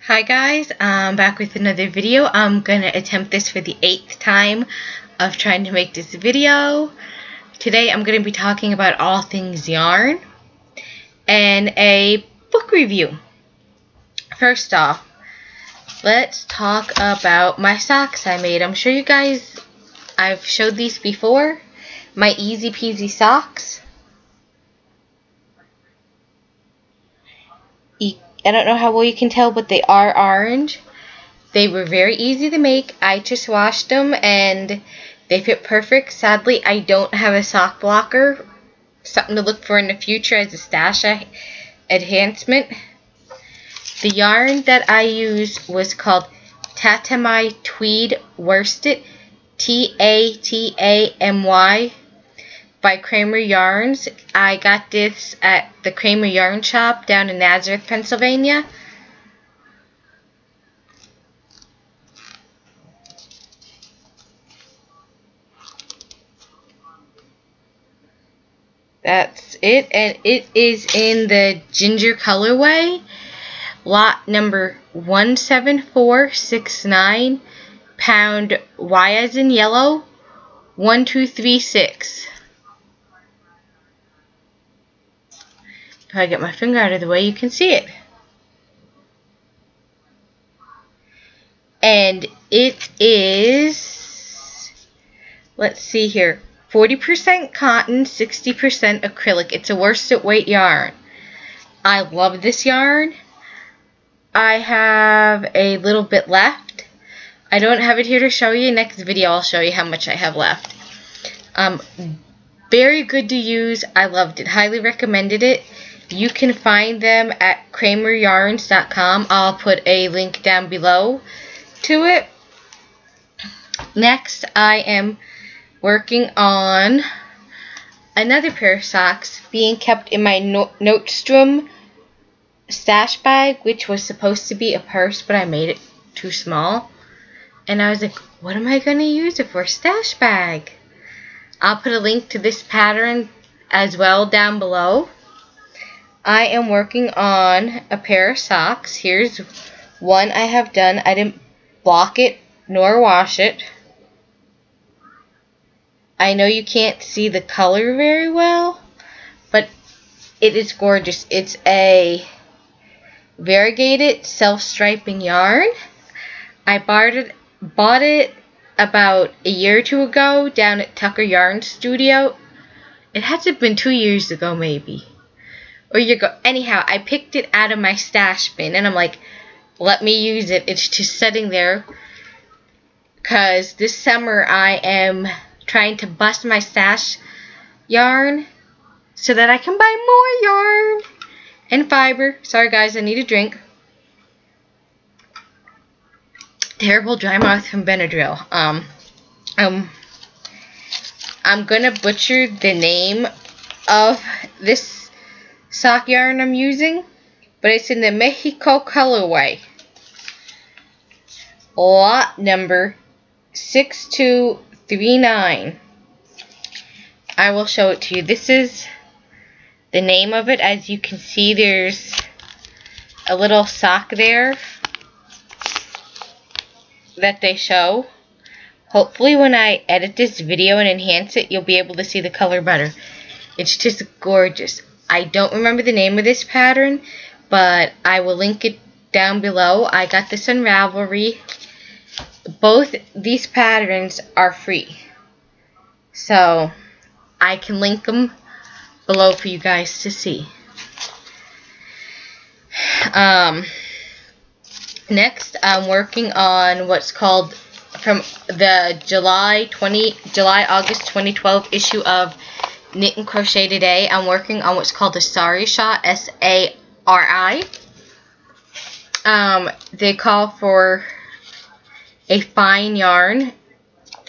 Hi guys, I'm back with another video. I'm gonna attempt this for the 8th time of trying to make this video. Today I'm gonna be talking about all things yarn and a book review. First off, let's talk about my socks I made. I'm sure you guys, I've showed these before. My easy peasy socks. I don't know how well you can tell, but they are orange. They were very easy to make. I just washed them and they fit perfect. Sadly, I don't have a sock blocker. Something to look for in the future as a stash enhancement. The yarn that I used was called Tatamy Tweed Worsted, Tatamy, by Kramer Yarns. I got this at the Kramer Yarn Shop down in Nazareth, Pennsylvania. That's it, and it is in the ginger colorway, lot number 17469, pound Y as in yellow, 1236. If I get my finger out of the way, you can see it. And it is, let's see here, 40% cotton, 60% acrylic. It's a worsted weight yarn. I love this yarn. I have a little bit left. I don't have it here to show you. Next video I'll show you how much I have left. Very good to use. I loved it. Highly recommended it. You can find them at krameryarns.com. I'll put a link down below to it. Next, I am working on another pair of socks being kept in my Nordstrom stash bag, which was supposed to be a purse, but I made it too small. And I was like, what am I going to use it for? Stash bag. I'll put a link to this pattern as well down below. I am working on a pair of socks. Here's one I have done. I didn't block it nor wash it. I know you can't see the color very well, but it is gorgeous. It's a variegated self-striping yarn. I bought it about a year or two ago down at Tucker Yarn Studio. It had to have been 2 years ago maybe. Or you go. Anyhow, I picked it out of my stash bin, and I'm like, let me use it. It's just sitting there, because this summer I am trying to bust my stash yarn so that I can buy more yarn and fiber. Sorry guys, I need a drink. Terrible dry mouth from Benadryl. I'm gonna butcher the name of this sock yarn I'm using, but it's in the Mexico colorway, lot number 6239. I will show it to you. This is the name of it. As you can see, there's a little sock there that they show. Hopefully when I edit this video and enhance it, you'll be able to see the color better. It's just gorgeous. I don't remember the name of this pattern, but I will link it down below. I got this on Raverky. Both these patterns are free, so I can link them below for you guys to see. Next, I'm working on what's called, from the July-August 2012 issue of Knit and Crochet Today. I'm working on what's called a Sari shot, S-A-R-I. They call for a fine yarn.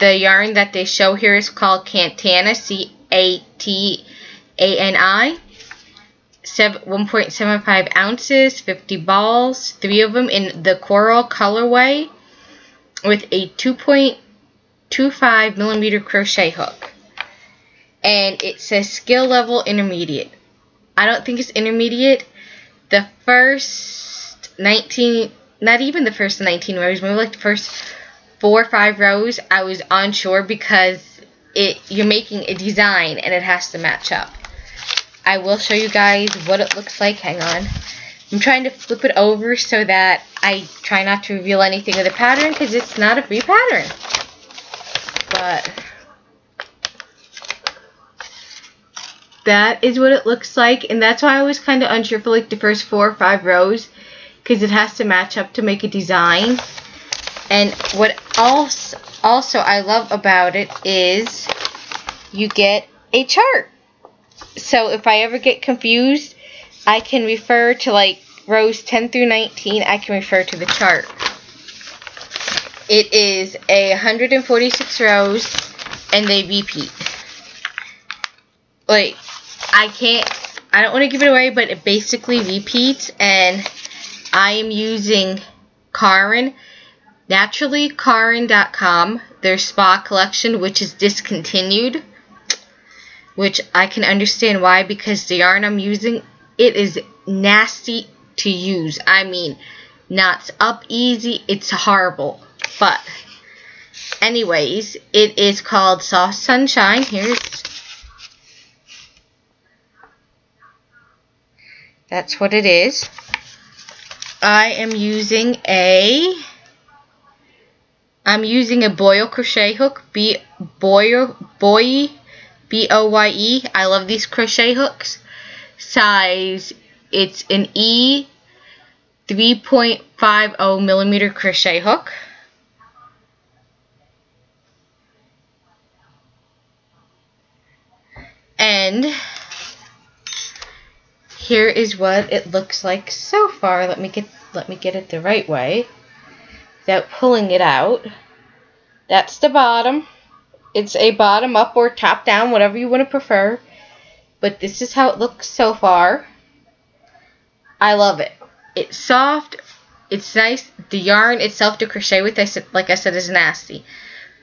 The yarn that they show here is called Catani, C-A-T-A-N-I. 1.75 ounces, 50 balls, 3 of them in the coral colorway with a 2.25 millimeter crochet hook. And it says skill level intermediate. I don't think it's intermediate. The first 19 not even the first 19 rows, maybe like the first 4 or 5 rows, I was unsure because you're making a design and it has to match up. I will show you guys what it looks like. Hang on. I'm trying to flip it over so that I try not to reveal anything of the pattern because it's not a free pattern. But that is what it looks like, and that's why I was kind of unsure for like the first 4 or 5 rows because it has to match up to make a design. And what also I love about it is you get a chart. So if I ever get confused, I can refer to like rows 10 through 19. I can refer to the chart. It is 146 rows and they repeat. Like, I don't want to give it away, but it basically repeats, and I am using Caron. Naturally, Caron.com, their spa collection, which is discontinued, which I can understand why, because the yarn I'm using, it is nasty to use. I mean, knots up easy, it's horrible. But, anyways, it is called Soft Sunshine. That's what it is. I am using a Boye crochet hook, Boye, B-O-Y-E. I love these crochet hooks. Size, it's an E 3.50 millimeter crochet hook. And here is what it looks like so far. Let me get it the right way without pulling it out. That's the bottom. It's a bottom up or top down, whatever you want to prefer. But this is how it looks so far. I love it. It's soft. It's nice. The yarn itself to crochet with, like I said, is nasty.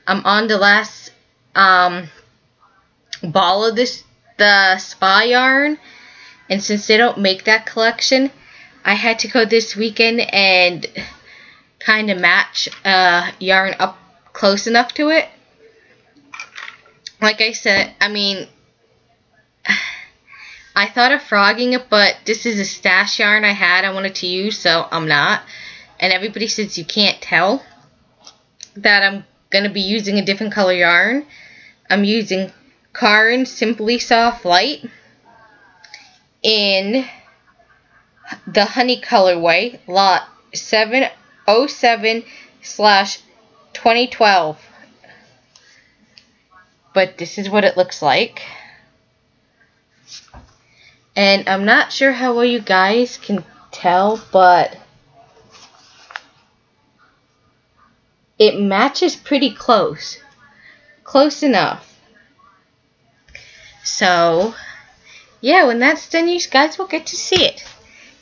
I'm on the last ball of the spa yarn. And since they don't make that collection, I had to go this weekend and kind of match yarn up close enough to it. Like I said, I mean, I thought of frogging it, but this is a stash yarn I wanted to use, so I'm not. And everybody says you can't tell that I'm going to be using a different color yarn. I'm using Caron Simply Soft Light in the honey colorway, lot 707/2012. But this is what it looks like. And I'm not sure how well you guys can tell, but it matches pretty close. Close enough. So, yeah, when that's done, you guys will get to see it.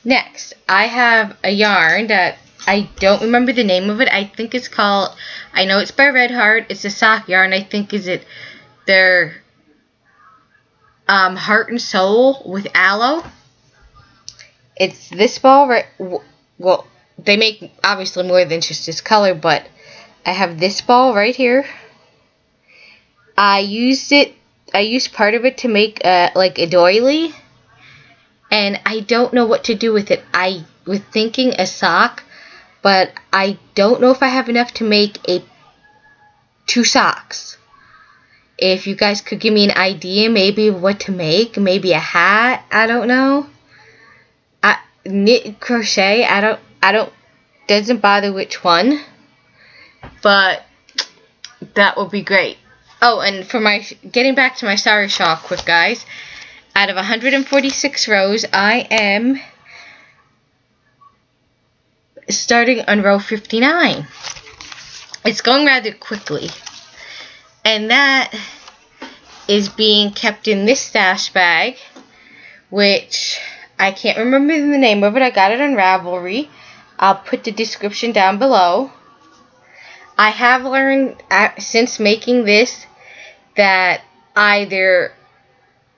Next, I have a yarn that I don't remember the name of it. I think it's called, I know it's by Red Heart. It's a sock yarn. I think is it their Heart and Soul with aloe. It's this ball right. Well, they make obviously more than just this color, but I have this ball right here. I used part of it to make like a doily, and I don't know what to do with it. I was thinking a sock, but I don't know if I have enough to make 2 socks. If you guys could give me an idea, maybe what to make, maybe a hat, I don't know. Knit, crochet, I don't, doesn't bother which one, but that would be great. Oh, and for getting back to my sari shawl quick, guys, out of 146 rows, I am starting on row 59. It's going rather quickly. And that is being kept in this stash bag, which I can't remember the name of it. I got it on Ravelry. I'll put the description down below. I have learned since making this that either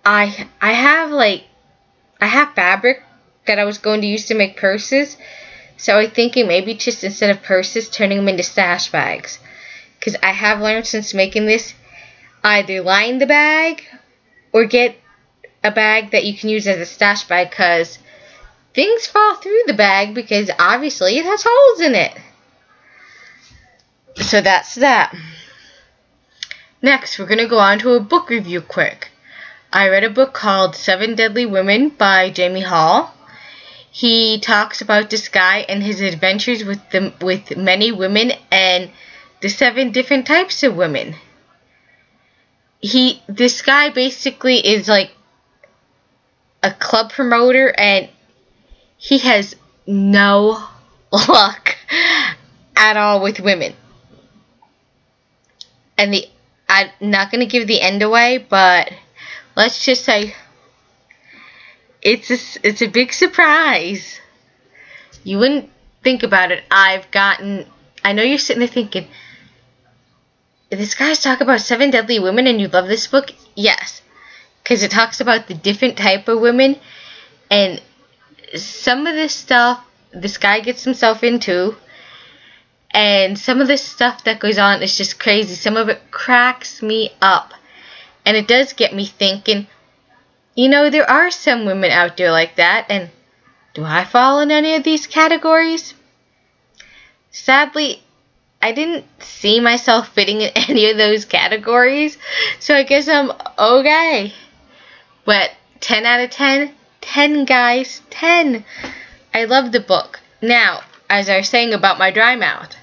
I have fabric that I was going to use to make purses, So I'm thinking maybe just instead of purses, turning them into stash bags. Because I have learned since making this, either line the bag or get a bag that you can use as a stash bag, because things fall through the bag because obviously it has holes in it. So that's that. Next, we're going to go on to a book review quick. I read a book called 7 Deadly Women by Jamie Hall. He talks about this guy and his adventures with many women and the 7 different types of women. This guy basically is like a club promoter, and he has no luck at all with women. And I'm not going to give the end away, but let's just say it's a big surprise. You wouldn't think about it. I know you're sitting there thinking, this guy's talking about 7 Deadly Women and you love this book? Yes. Because it talks about the different type of women, and some of this stuff this guy gets himself into, and some of this stuff that goes on is just crazy. Some of it cracks me up, and it does get me thinking, you know, there are some women out there like that, and do I fall in any of these categories? Sadly, I didn't see myself fitting in any of those categories, so I guess I'm okay. But 10 out of 10? 10, guys. 10. I love the book. Now, as I was saying about my dry mouth,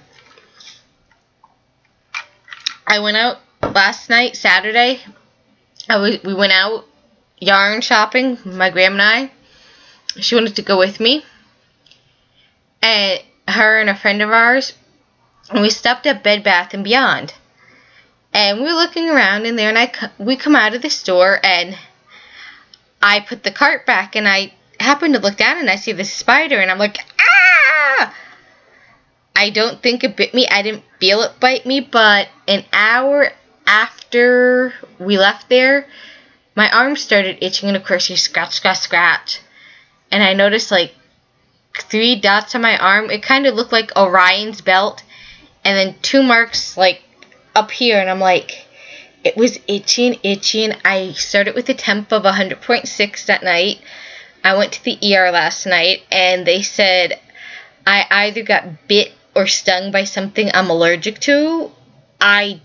I went out last night, Saturday. We went out yarn shopping, my grandma and I. She wanted to go with me. And her and a friend of ours. And we stopped at Bed Bath & Beyond. And we were looking around in there, and we come out of the store, and I put the cart back, and I happen to look down, and I see this spider, and I'm like, ah! I don't think it bit me. I didn't feel it bite me, but an hour after we left there, my arm started itching, and of course you scratch, scratch, scratch. And I noticed like 3 dots on my arm. It kind of looked like Orion's belt, and then 2 marks like up here, and I'm like, it was itchy, and I started with a temp of 100.6 that night. I went to the ER last night, and they said I either got bit or stung by something I'm allergic to. I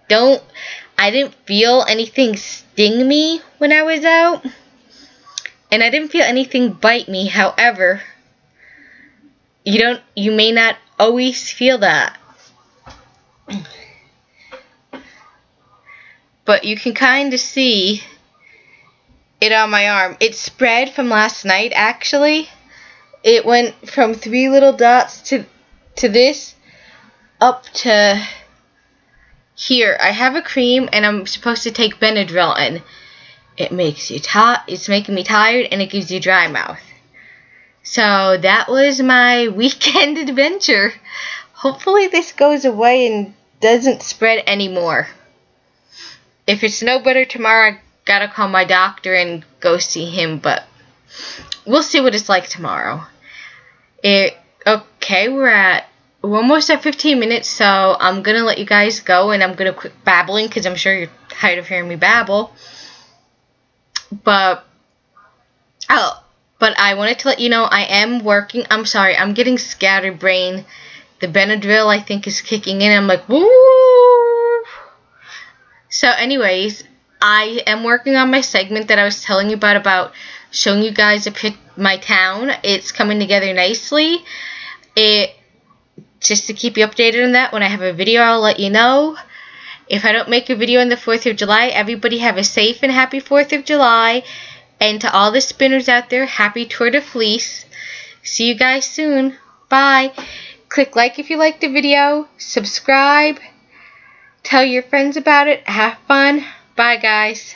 didn't feel anything sting me when I was out, and I didn't feel anything bite me. However, you may not always feel that. But you can kind of see it on my arm. It spread from last night, actually. It went from 3 little dots to this up to here. I have a cream, and I'm supposed to take Benadryl, and it makes you it's making me tired, and it gives you dry mouth. So that was my weekend adventure. Hopefully this goes away and doesn't spread anymore. If it's no better tomorrow, I gotta call my doctor and go see him, but we'll see what it's like tomorrow. Okay, we're almost at 15 minutes, so I'm gonna let you guys go, and I'm gonna quit babbling because I'm sure you're tired of hearing me babble. But I wanted to let you know I am working. I'm sorry, I'm getting scatterbrained. The Benadryl, I think, is kicking in. I'm like, woo! So anyways, I am working on my segment that I was telling you about showing you guys my town. It's coming together nicely. Just to keep you updated on that, when I have a video, I'll let you know. If I don't make a video on the 4th of July, everybody have a safe and happy 4th of July. And to all the spinners out there, happy Tour de Fleece. See you guys soon. Bye. Click like if you liked the video. Subscribe. Tell your friends about it. Have fun. Bye, guys.